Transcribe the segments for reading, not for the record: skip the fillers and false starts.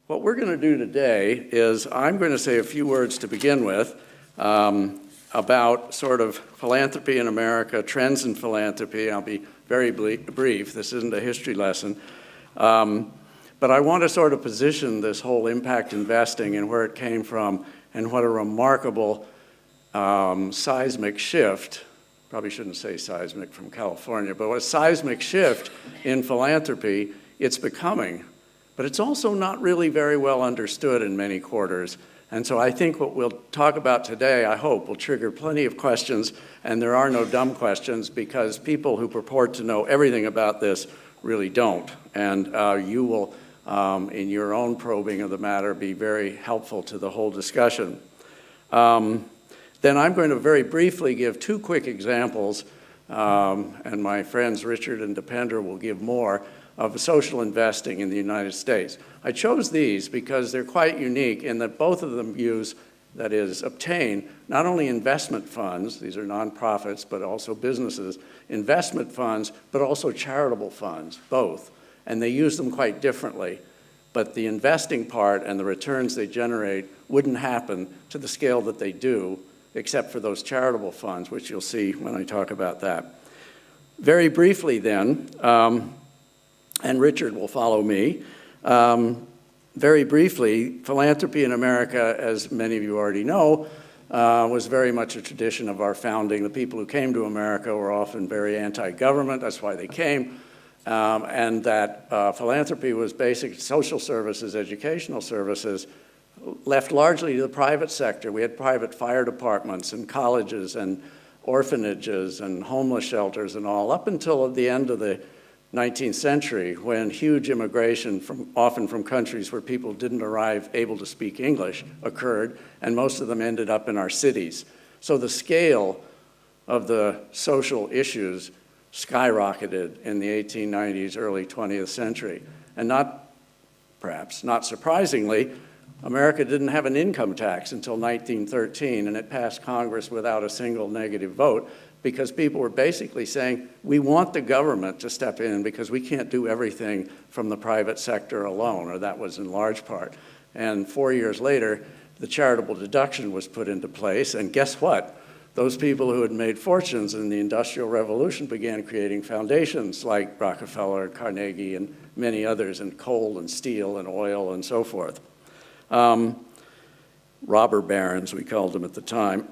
What we're going to do today is I'm going to say a few words to begin with about sort of philanthropy in America, trends in philanthropy. I'll be very brief. This isn't a history lesson. But I want to sort of position this whole impact investing and where it came from and what a remarkable seismic shift, probably shouldn't say seismic from California, but what a seismic shift in philanthropy it's becoming. But it's also not really very well understood in many quarters. And so I think what we'll talk about today, I hope, will trigger plenty of questions, and there are no dumb questions because people who purport to know everything about this really don't. And you will, in your own probing of the matter, be very helpful to the whole discussion. Then I'm going to very briefly give two quick examples, and my friends Richard and Dipender will give more, of social investing in the United States. I chose these because they're quite unique in that both of them use, that is, obtain not only investment funds, these are nonprofits, but also businesses, investment funds, but also charitable funds, both. And they use them quite differently. But the investing part and the returns they generate wouldn't happen to the scale that they do, except for those charitable funds, which you'll see when I talk about that. Very briefly then, and Richard will follow me. Very briefly, philanthropy in America, as many of you already know, was very much a tradition of our founding. The people who came to America were often very anti-government, that's why they came, and that philanthropy was basic social services, educational services, left largely to the private sector. We had private fire departments and colleges and orphanages and homeless shelters and all, up until the end of the 19th century, when huge immigration, often from countries where people didn't arrive able to speak English, occurred, and most of them ended up in our cities. So the scale of the social issues skyrocketed in the 1890s, early 20th century. And perhaps not surprisingly, America didn't have an income tax until 1913, and it passed Congress without a single negative vote, because people were basically saying, we want the government to step in because we can't do everything from the private sector alone, or that was in large part. And 4 years later, the charitable deduction was put into place, and guess what? Those people who had made fortunes in the Industrial Revolution began creating foundations like Rockefeller, Carnegie, and many others, and coal and steel and oil and so forth. Robber barons, we called them at the time.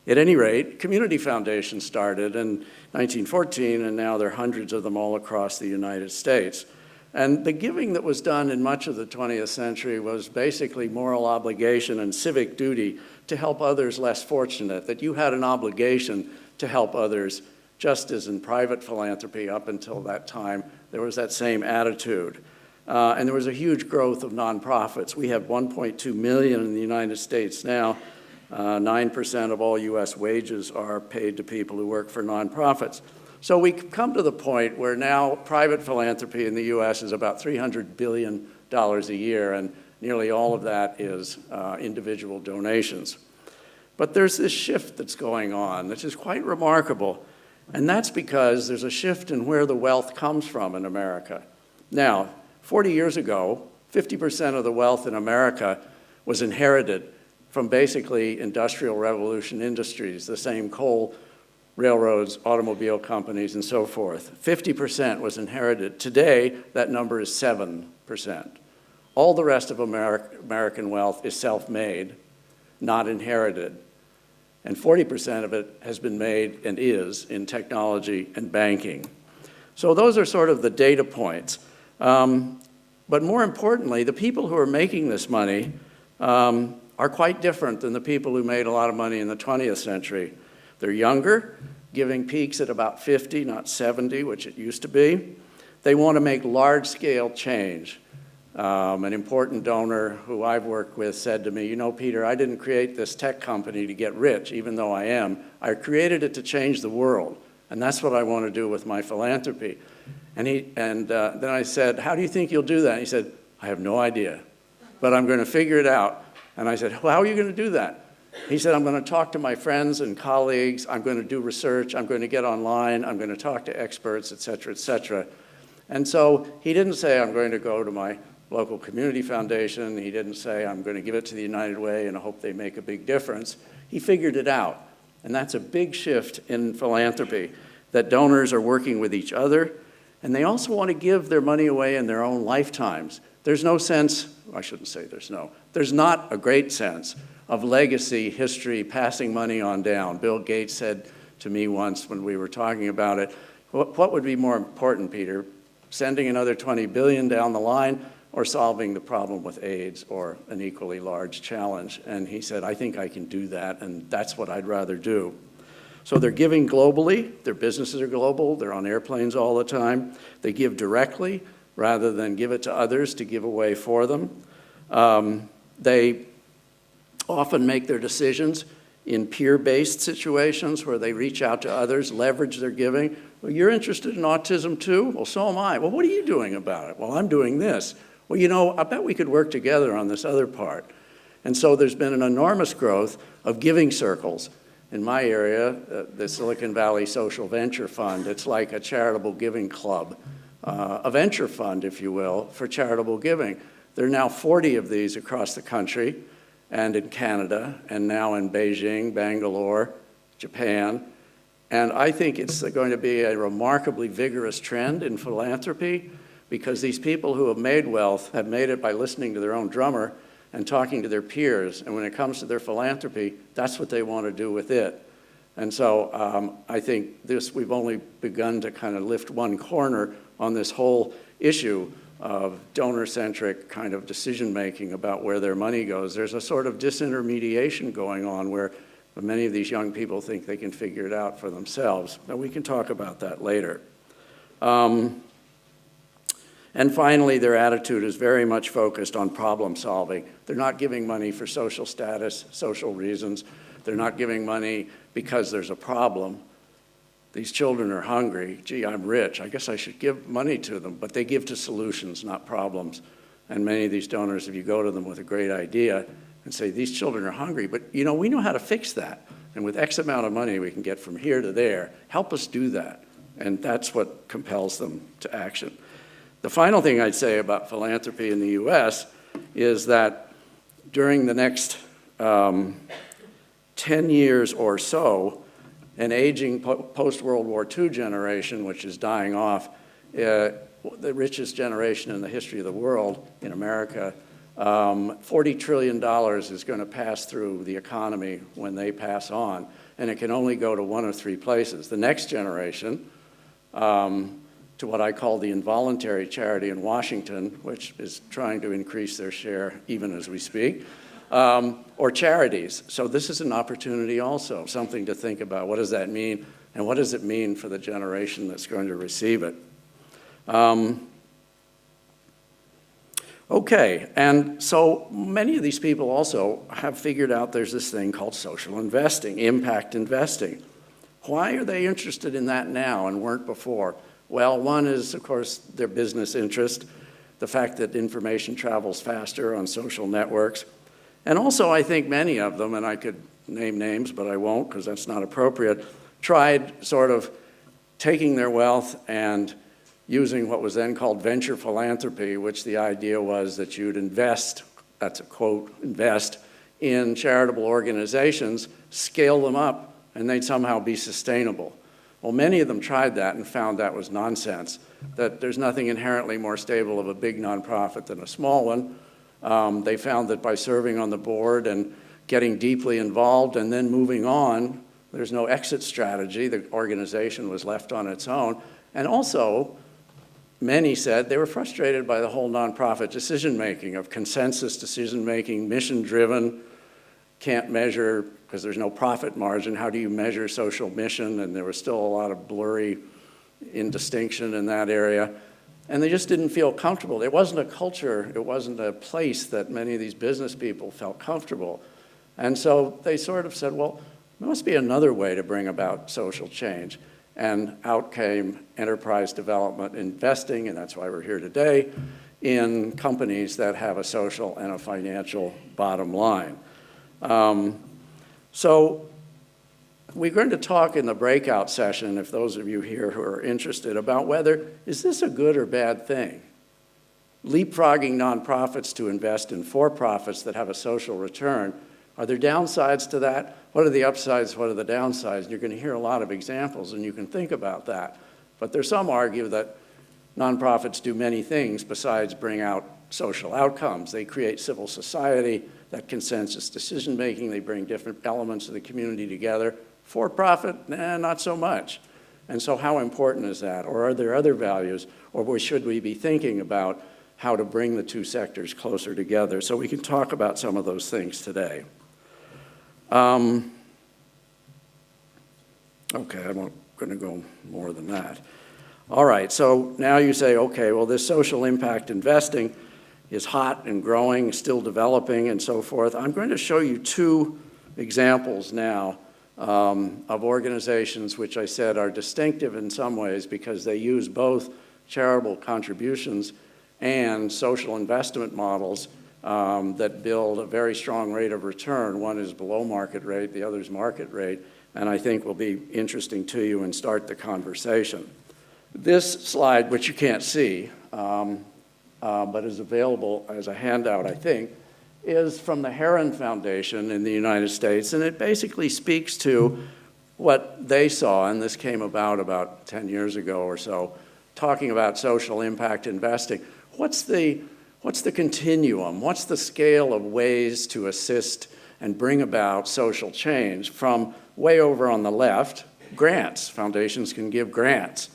At any rate, community foundations started in 1914, and now there are hundreds of them all across the United States. And the giving that was done in much of the 20th century was basically moral obligation and civic duty to help others less fortunate, that you had an obligation to help others, just as in private philanthropy up until that time, there was that same attitude. And there was a huge growth of nonprofits. We have 1.2 million in the United States now. 9% of all US wages are paid to people who work for nonprofits. So we come to the point where now private philanthropy in the US is about $300 billion a year, and nearly all of that is individual donations. But there's this shift that's going on, which is quite remarkable, and that's because there's a shift in where the wealth comes from in America. Now, 40 years ago, 50% of the wealth in America was inherited from basically industrial revolution industries, the same coal, railroads, automobile companies, and so forth. 50% was inherited. Today, that number is 7%. All the rest of American wealth is self-made, not inherited. And 40% of it has been made and is in technology and banking. So those are sort of the data points. But more importantly, the people who are making this money are quite different than the people who made a lot of money in the 20th century. They're younger, giving peaks at about 50, not 70, which it used to be. They want to make large-scale change. An important donor who I've worked with said to me, you know, Peter, I didn't create this tech company to get rich, even though I am. I created it to change the world, and that's what I want to do with my philanthropy. And then I said, how do you think you'll do that? And he said, I have no idea, but I'm going to figure it out. And I said, well, how are you going to do that? He said, I'm going to talk to my friends and colleagues. I'm going to do research. I'm going to get online. I'm going to talk to experts, et cetera, et cetera. And so he didn't say, I'm going to go to my local community foundation. He didn't say, I'm going to give it to the United Way and I hope they make a big difference. He figured it out. And that's a big shift in philanthropy, that donors are working with each other, and they also want to give their money away in their own lifetimes. There's no sense, I shouldn't say there's not a great sense of legacy, history, passing money on down. Bill Gates said to me once when we were talking about it, what would be more important, Peter, sending another 20 billion down the line or solving the problem with AIDS or an equally large challenge? And he said, I think I can do that, and that's what I'd rather do. So they're giving globally, their businesses are global, they're on airplanes all the time, they give directly rather than give it to others to give away for them. They often make their decisions in peer-based situations where they reach out to others, leverage their giving. Well, you're interested in autism too? Well, so am I. Well, what are you doing about it? Well, I'm doing this. Well, you know, I bet we could work together on this other part. And so there's been an enormous growth of giving circles. In my area, the Silicon Valley Social Venture Fund, it's like a charitable giving club, a venture fund, if you will, for charitable giving. There are now 40 of these across the country and in Canada, and now in Beijing, Bangalore, Japan. And I think it's going to be a remarkably vigorous trend in philanthropy, because these people who have made wealth have made it by listening to their own drummer and talking to their peers. And when it comes to their philanthropy, that's what they want to do with it. And so I think we've only begun to kind of lift one corner on this whole issue of donor-centric kind of decision-making about where their money goes. There's a sort of disintermediation going on where many of these young people think they can figure it out for themselves. But we can talk about that later. And finally, their attitude is very much focused on problem solving. They're not giving money for social status, social reasons. They're not giving money because there's a problem. These children are hungry. Gee, I'm rich. I guess I should give money to them. But they give to solutions, not problems. And many of these donors, if you go to them with a great idea and say, these children are hungry, but you know, we know how to fix that. And with X amount of money, we can get from here to there. Help us do that. And that's what compels them to action. The final thing I'd say about philanthropy in the US is that during the next 10 years or so, an aging post-World War II generation, which is dying off, the richest generation in the history of the world in America, $40 trillion is going to pass through the economy when they pass on, and it can only go to one of three places. The next generation, to what I call the involuntary charity in Washington, which is trying to increase their share even as we speak, or charities. So this is an opportunity also, something to think about. What does that mean? And what does it mean for the generation that's going to receive it? Okay, and so many of these people also have figured out there's this thing called social investing, impact investing. Why are they interested in that now and weren't before? Well, one is, of course, their business interest, the fact that information travels faster on social networks. And also, I think many of them, and I could name names, but I won't because that's not appropriate, tried sort of taking their wealth and using what was then called venture philanthropy, which the idea was that you'd invest, that's a quote, invest in charitable organizations, scale them up, and they'd somehow be sustainable. Well, many of them tried that and found that was nonsense, that there's nothing inherently more stable of a big nonprofit than a small one. They found that by serving on the board and getting deeply involved and then moving on, there's no exit strategy. The organization was left on its own. And also, many said they were frustrated by the whole nonprofit decision-making, of consensus decision-making, mission-driven, can't measure, because there's no profit margin, how do you measure social mission? And there was still a lot of blurry indistinction in that area. And they just didn't feel comfortable. It wasn't a culture, it wasn't a place that many of these business people felt comfortable. And so they sort of said, well, there must be another way to bring about social change. And out came enterprise development investing, and that's why we're here today, in companies that have a social and a financial bottom line. So we're going to talk in the breakout session, if those of you here who are interested, about whether, is this a good or bad thing? leapfrogging nonprofits to invest in for-profits that have a social return. Are there downsides to that? What are the upsides? What are the downsides? And you're going to hear a lot of examples, and you can think about that. But there's some argue that nonprofits do many things besides bring out social outcomes. They create civil society, that consensus decision-making. They bring different elements of the community together. For-profit, not so much. And so how important is that? Or are there other values? Or should we be thinking about how to bring the two sectors closer together? So we can talk about some of those things today. Okay, I'm not going to go more than that. All right, so now you say, okay, well, this social impact investing is hot and growing, still developing, and so forth. I'm going to show you two examples now of organizations which I said are distinctive in some ways because they use both charitable contributions and social investment models that build a very strong rate of return. One is below market rate, the other is market rate, and I think will be interesting to you and start the conversation. This slide, which you can't see, but is available as a handout, I think, is from the Heron Foundation in the United States, and it basically speaks to what they saw, and this came about 10 years ago or so, talking about social impact investing. What's the continuum? What's the scale of ways to assist and bring about social change? From way over on the left, grants. Foundations can give grants.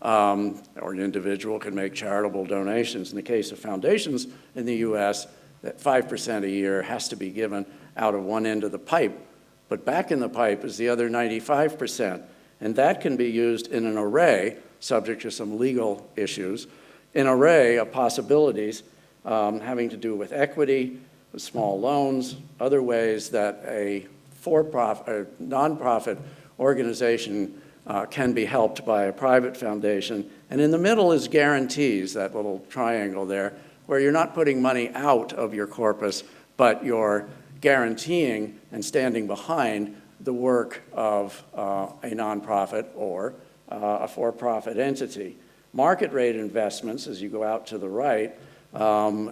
Or an individual can make charitable donations. In the case of foundations in the US, that 5% a year has to be given out of one end of the pipe. But back in the pipe is the other 95%. And that can be used in an array, subject to some legal issues, an array of possibilities having to do with equity, with small loans, other ways that a for-profit or nonprofit organization can be helped by a private foundation. And in the middle is guarantees, that little triangle there, where you're not putting money out of your corpus, but you're guaranteeing and standing behind the work of a nonprofit or a for-profit entity. Market rate investments, as you go out to the right,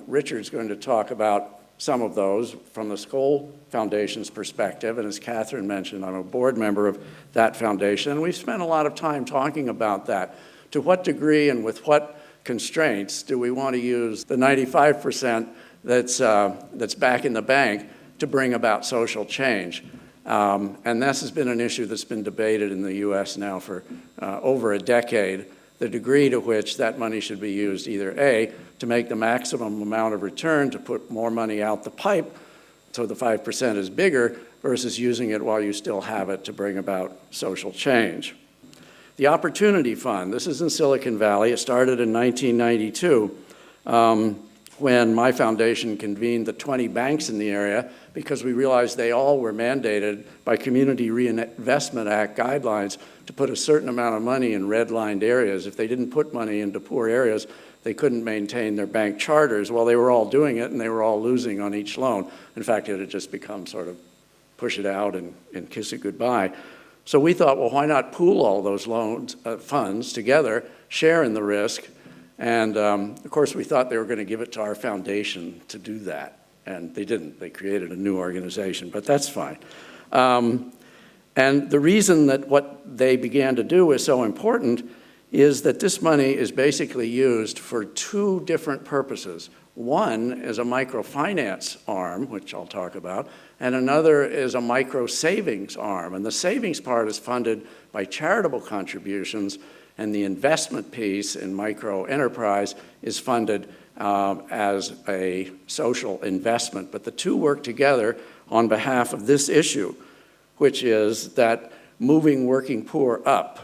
Richard's going to talk about some of those from the Skoll Foundation's perspective, and as Catherine mentioned, I'm a board member of that foundation, and we've spent a lot of time talking about that. To what degree and with what constraints do we want to use the 95% that's back in the bank to bring about social change? And this has been an issue that's been debated in the US now for over a decade, the degree to which that money should be used either A, to make the maximum amount of return, to put more money out the pipe so the 5% is bigger, versus using it while you still have it to bring about social change. The Opportunity Fund, this is in Silicon Valley. It started in 1992 when my foundation convened the 20 banks in the area because we realized they all were mandated by Community Reinvestment Act guidelines to put a certain amount of money in red-lined areas. If they didn't put money into poor areas, they couldn't maintain their bank charters. Well, they were all doing it, and they were all losing on each loan. In fact, it had just become sort of push it out and kiss it goodbye. So we thought, well, why not pool all those loans, funds together, share in the risk, and of course we thought they were going to give it to our foundation to do that, and they didn't. They created a new organization, but that's fine. And the reason that what they began to do is so important is that this money is basically used for two different purposes. One is a microfinance arm, which I'll talk about, and another is a micro savings arm. And the savings part is funded by charitable contributions, and the investment piece in micro enterprise is funded as a social investment. But the two work together on behalf of this issue, which is that moving working poor up.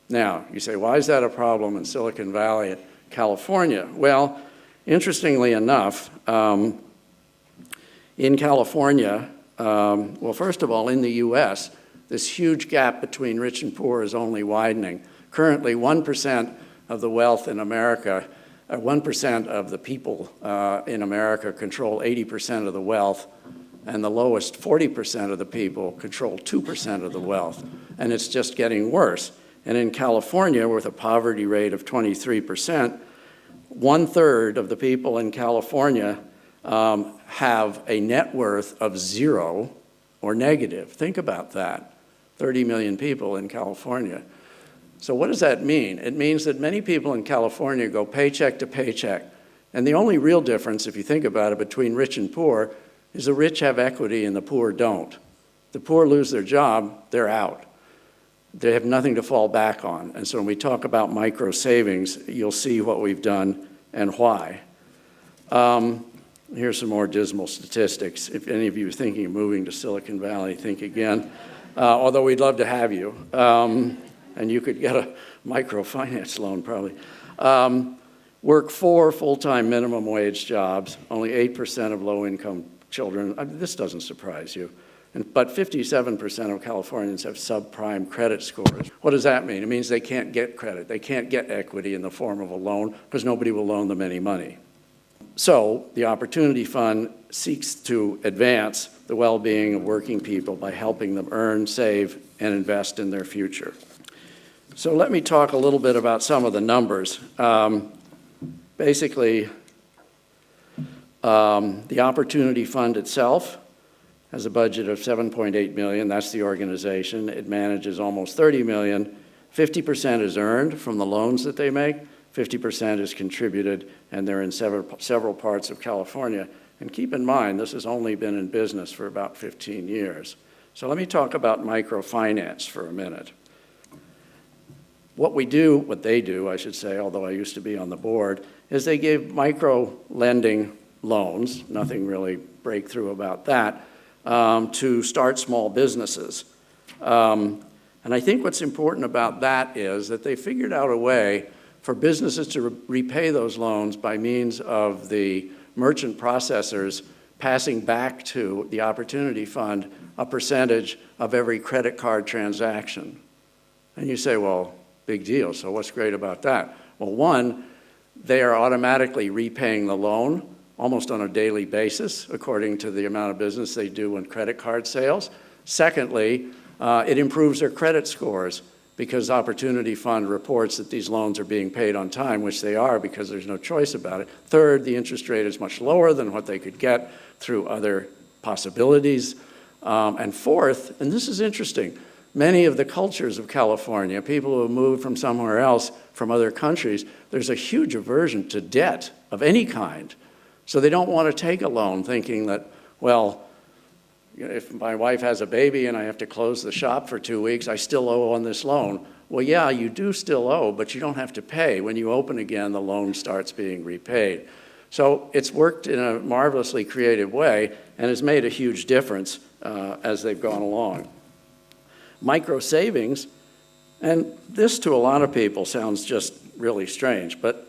Now, you say, why is that a problem in Silicon Valley, California? Well, interestingly enough, in California, well, first of all, in the US, this huge gap between rich and poor is only widening. Currently, 1% of the wealth in America, 1% of the people in America control 80% of the wealth, and the lowest 40% of the people control 2% of the wealth. And it's just getting worse. And in California, with a poverty rate of 23%, 1/3 of the people in California have a net worth of 0 or negative. Think about that. 30 million people in California. So what does that mean? It means that many people in California go paycheck to paycheck. And the only real difference, if you think about it, between rich and poor is the rich have equity and the poor don't. The poor lose their job, they're out. They have nothing to fall back on. And so when we talk about micro savings, you'll see what we've done and why. Here's some more dismal statistics. If any of you are thinking of moving to Silicon Valley, think again. Although we'd love to have you. And you could get a microfinance loan probably. Work 4 full-time minimum wage jobs, only 8% of low-income children. This doesn't surprise you. But 57% of Californians have subprime credit scores. What does that mean? It means they can't get credit. They can't get equity in the form of a loan because nobody will loan them any money. So the Opportunity Fund seeks to advance the well-being of working people by helping them earn, save, and invest in their future. So let me talk a little bit about some of the numbers. Basically, the Opportunity Fund itself has a budget of $7.8 million. That's the organization. It manages almost $30 million. 50% is earned from the loans that they make. 50% is contributed, and they're in several parts of California. And keep in mind, this has only been in business for about 15 years. So let me talk about microfinance for a minute. What they do, I should say, although I used to be on the board, is they give micro-lending loans, nothing really breakthrough about that, to start small businesses. And I think what's important about that is that they figured out a way for businesses to repay those loans by means of the merchant processors passing back to the Opportunity Fund a percentage of every credit card transaction. And you say, well, big deal, so what's great about that? Well, one, they are automatically repaying the loan almost on a daily basis, according to the amount of business they do in credit card sales. Secondly, it improves their credit scores because Opportunity Fund reports that these loans are being paid on time, which they are because there's no choice about it. Third, the interest rate is much lower than what they could get through other possibilities. And fourth, and this is interesting, many of the cultures of California, people who have moved from somewhere else, from other countries, there's a huge aversion to debt of any kind. So they don't want to take a loan thinking that, well, if my wife has a baby and I have to close the shop for 2 weeks, I still owe on this loan. Well, yeah, you do still owe, but you don't have to pay. When you open again, the loan starts being repaid. So it's worked in a marvelously creative way and has made a huge difference as they've gone along. Micro savings, and this to a lot of people sounds just really strange, but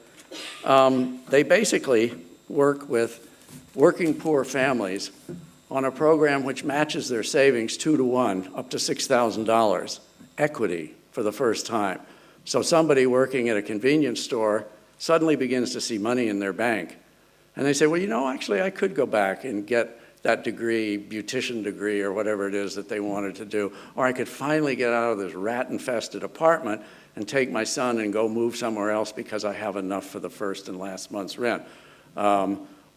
they basically work with working poor families on a program which matches their savings 2 to 1, up to $6,000, equity for the first time. So somebody working at a convenience store suddenly begins to see money in their bank. And they say, well, you know, actually I could go back and get that degree, beautician degree or whatever it is that they wanted to do, or I could finally get out of this rat-infested apartment and take my son and go move somewhere else because I have enough for the first and last month's rent.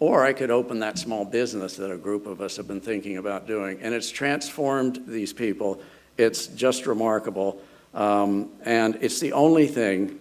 Or I could open that small business that a group of us have been thinking about doing. And it's transformed these people. It's just remarkable. And it's the only thing,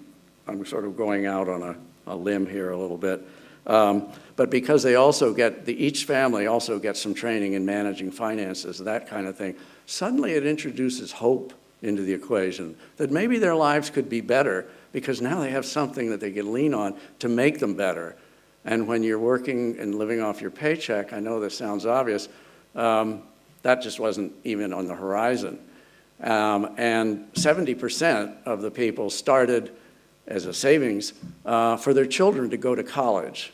I'm sort of going out on a limb here a little bit, but because they also get, each family also gets some training in managing finances, that kind of thing, suddenly it introduces hope into the equation, that maybe their lives could be better because now they have something that they can lean on to make them better. And when you're working and living off your paycheck, I know this sounds obvious, that just wasn't even on the horizon. And 70% of the people started as a savings for their children to go to college.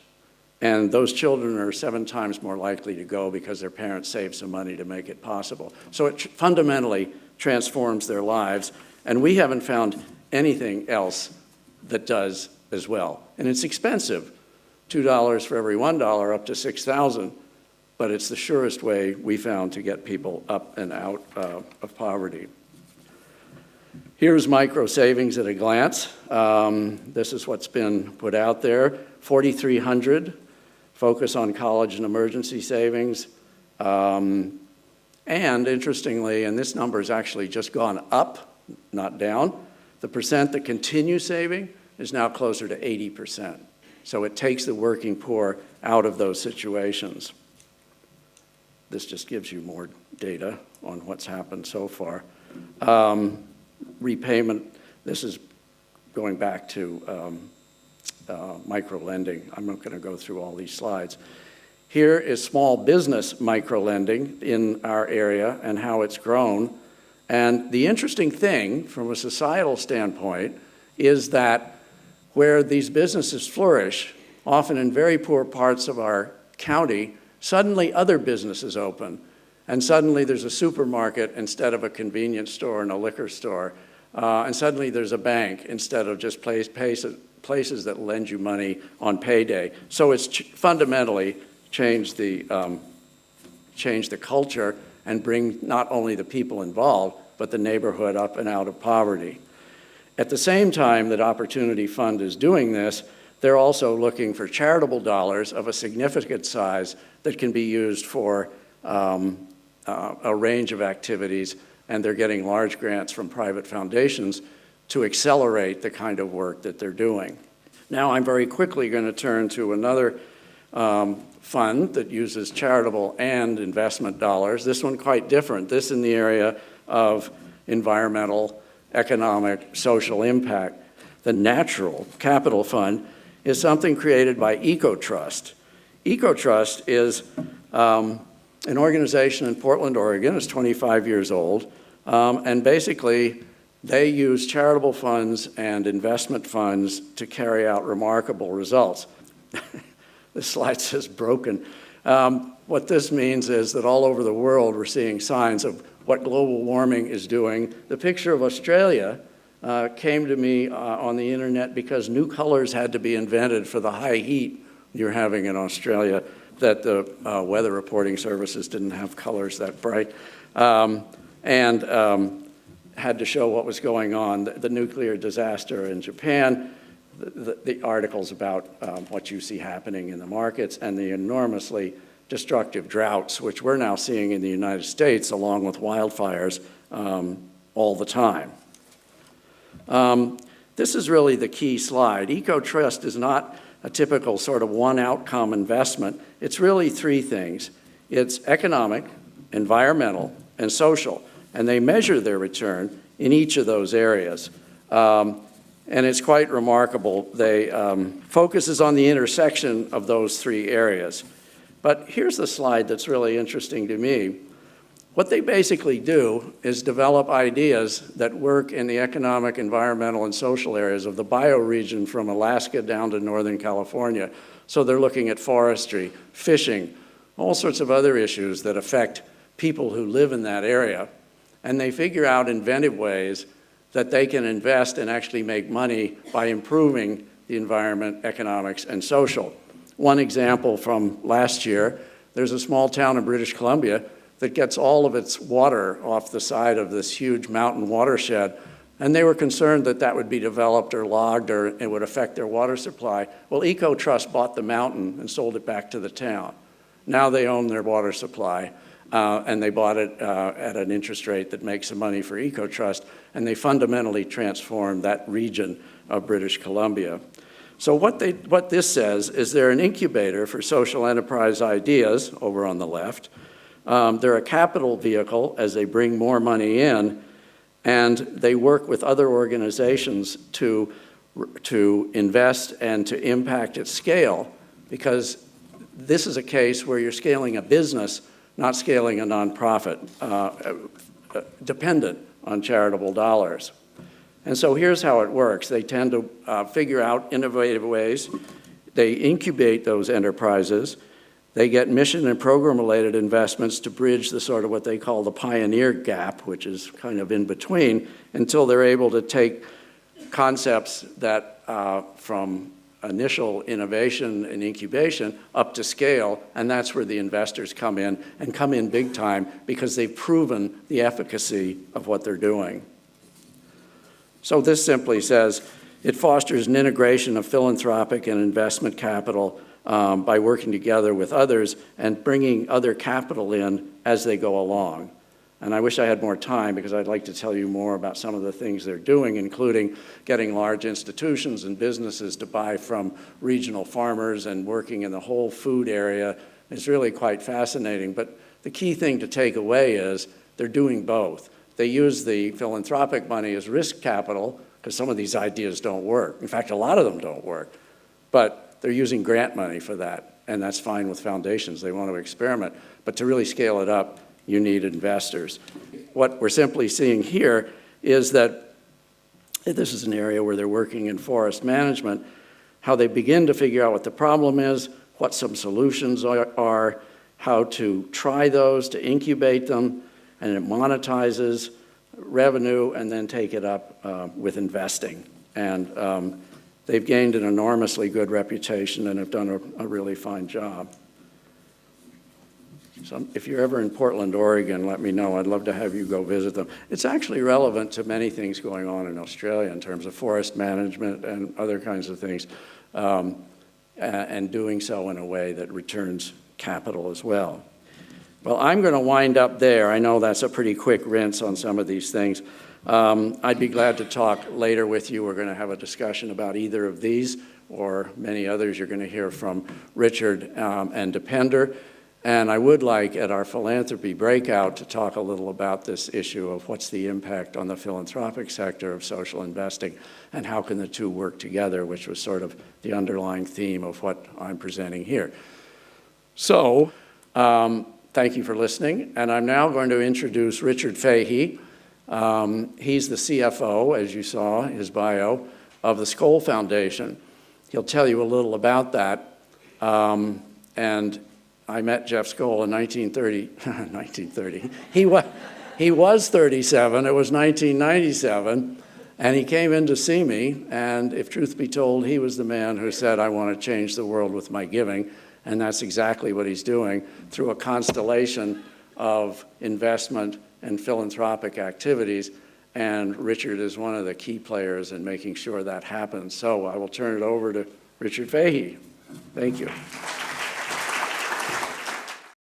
And those children are 7 times more likely to go because their parents saved some money to make it possible. So it fundamentally transforms their lives. And we haven't found anything else that does as well. And it's expensive. $2 for every $1 up to $6,000, but it's the surest way we found to get people up and out of poverty. Here's micro savings at a glance. This is what's been put out there. 4,300 focus on college and emergency savings. And interestingly, and this number has actually just gone up, not down, the percent that continue saving is now closer to 80%. So it takes the working poor out of those situations. This just gives you more data on what's happened so far. Repayment, this is going back to micro-lending. I'm not going to go through all these slides. Here is small business micro-lending in our area and how it's grown. And the interesting thing from a societal standpoint is that where these businesses flourish, often in very poor parts of our county, suddenly other businesses open. And suddenly there's a supermarket instead of a convenience store and a liquor store. And suddenly there's a bank instead of just places that lend you money on payday. So it's fundamentally changed the culture and bring not only the people involved, but the neighborhood up and out of poverty. At the same time that Opportunity Fund is doing this, they're also looking for charitable dollars of a significant size that can be used for a range of activities, and they're getting large grants from private foundations to accelerate the kind of work that they're doing. Now I'm very quickly going to turn to another fund that uses charitable and investment dollars. This one quite different. This in the area of environmental, economic, social impact. The Natural Capital Fund is something created by EcoTrust. EcoTrust is an organization in Portland, Oregon. It's 25 years old. And basically, they use charitable funds and investment funds to carry out remarkable results. This slide says broken. What this means is that all over the world, we're seeing signs of what global warming is doing. The picture of Australia came to me on the internet because new colors had to be invented for the high heat you're having in Australia, that the weather reporting services didn't have colors that bright, and had to show what was going on. The nuclear disaster in Japan, the articles about what you see happening in the markets, and the enormously destructive droughts, which we're now seeing in the United States, along with wildfires all the time. This is really the key slide. EcoTrust is not a typical sort of one outcome investment. It's really three things. It's economic, environmental, and social. And they measure their return in each of those areas. And it's quite remarkable. They focuses on the intersection of those three areas. But here's the slide that's really interesting to me. What they basically do is develop ideas that work in the economic, environmental, and social areas of the bioregion from Alaska down to Northern California. So they're looking at forestry, fishing, all sorts of other issues that affect people who live in that area. And they figure out inventive ways that they can invest and actually make money by improving the environment, economics, and social. One example from last year, there's a small town in British Columbia that gets all of its water off the side of this huge mountain watershed, and they were concerned that that would be developed or logged or it would affect their water supply. Well, EcoTrust bought the mountain and sold it back to the town. Now they own their water supply, and they bought it at an interest rate that makes some money for EcoTrust, and they fundamentally transformed that region of British Columbia. So what this says is they're an incubator for social enterprise ideas over on the left. They're a capital vehicle as they bring more money in, and they work with other organizations to invest and to impact at scale, because this is a case where you're scaling a business, not scaling a nonprofit, dependent on charitable dollars. And so here's how it works. They tend to figure out innovative ways. They incubate those enterprises. They get mission and program-related investments to bridge the sort of what they call the pioneer gap, which is kind of in between, until they're able to take concepts that from initial innovation and incubation up to scale, and that's where the investors come in, and come in big time because they've proven the efficacy of what they're doing. So this simply says it fosters an integration of philanthropic and investment capital by working together with others and bringing other capital in as they go along. And I wish I had more time because I'd like to tell you more about some of the things they're doing, including getting large institutions and businesses to buy from regional farmers and working in the whole food area. It's really quite fascinating. But the key thing to take away is they're doing both. They use the philanthropic money as risk capital because some of these ideas don't work. In fact, a lot of them don't work. But they're using grant money for that, and that's fine with foundations. They want to experiment. But to really scale it up, you need investors. What we're simply seeing here is that this is an area where they're working in forest management, how they begin to figure out what the problem is, what some solutions are, how to try those, to incubate them, and it monetizes revenue and then take it up with investing. And they've gained an enormously good reputation and have done a really fine job. So if you're ever in Portland, Oregon, let me know. I'd love to have you go visit them. It's actually relevant to many things going on in Australia in terms of forest management and other kinds of things, and doing so in a way that returns capital as well. Well, I'm going to wind up there. I know that's a pretty quick rinse on some of these things. I'd be glad to talk later with you. We're going to have a discussion about either of these or many others. You're going to hear from Richard and Depender. And I would like, at our philanthropy breakout, to talk a little about this issue of what's the impact on the philanthropic sector of social investing and how can the two work together, which was sort of the underlying theme of what I'm presenting here. So, thank you for listening. And I'm now going to introduce Richard Fahey. He's the CFO, as you saw, his bio, of the Skoll Foundation. He'll tell you a little about that. And I met Jeff Skoll in 1930. He was 37. It was 1997. And he came in to see me. And if truth be told, he was the man who said, I want to change the world with my giving. And that's exactly what he's doing through a constellation of investment and philanthropic activities. And Richard is one of the key players in making sure that happens. So I will turn it over to Richard Fahey. Thank you.